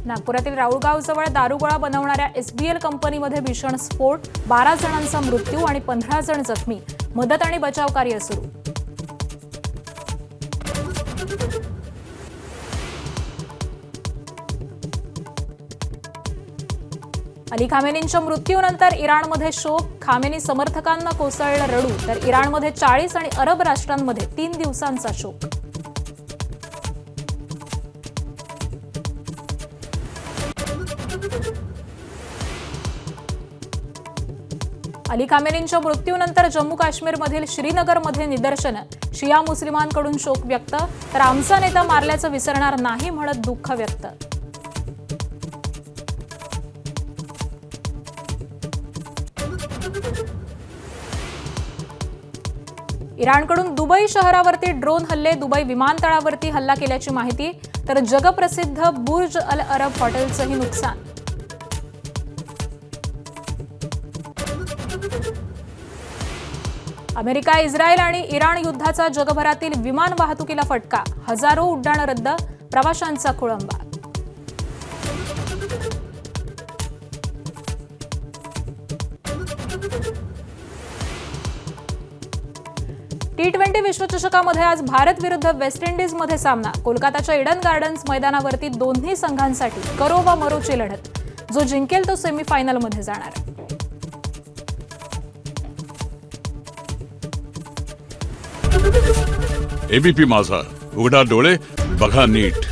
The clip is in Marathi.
नागपुरातील राऊळगाव जवळ दारुगोळा बनवणाऱ्या एसबीएल कंपनीमध्ये भीषण स्फोट, 12 जणांचा मृत्यू आणि 15 जण जखमी. मदत आणि बचाव कार्य सुरू. अली खामेनींच्या मृत्यूनंतर इराणमध्ये शोक. खामेनी समर्थकांना कोसळलं रडू, तर इराणमध्ये 40 आणि अरब राष्ट्रांमध्ये 3 दिवसांचा शोक. अली खामेनींच्या मृत्यूनंतर जम्मू काश्मीरमधील श्रीनगरमध्ये निदर्शनं. शिया मुस्लिमांकडून शोक व्यक्त, तर आमचा नेता मारल्याचं विसरणार नाही म्हणत दुःख व्यक्त. इराणकडून दुबई शहरावरती ड्रोन हल्ले. दुबई विमानतळावरती हल्ला केल्याची माहिती, तर जगप्रसिद्ध बुर्ज अल अरब हॉटेलचंही नुकसान. अमेरिका, इस्रायल आणि इराण युद्धाचा जगभरातील विमान वाहतुकीला फटका. हजारो उड्डाणं रद्द, प्रवाशांचा खोळंबा. T20 विश्वचषकामध्ये आज भारत विरुद्ध वेस्ट इंडिजमध्ये सामना. कोलकाताच्या ईडन गार्डन्स मैदानावरती दोन्ही संघांसाठी करो वा मरोची लढत. जो जिंकेल तो सेमीफायनलमध्ये जाणार. एबीपी माझा, उघडा डोळे बघा नीट.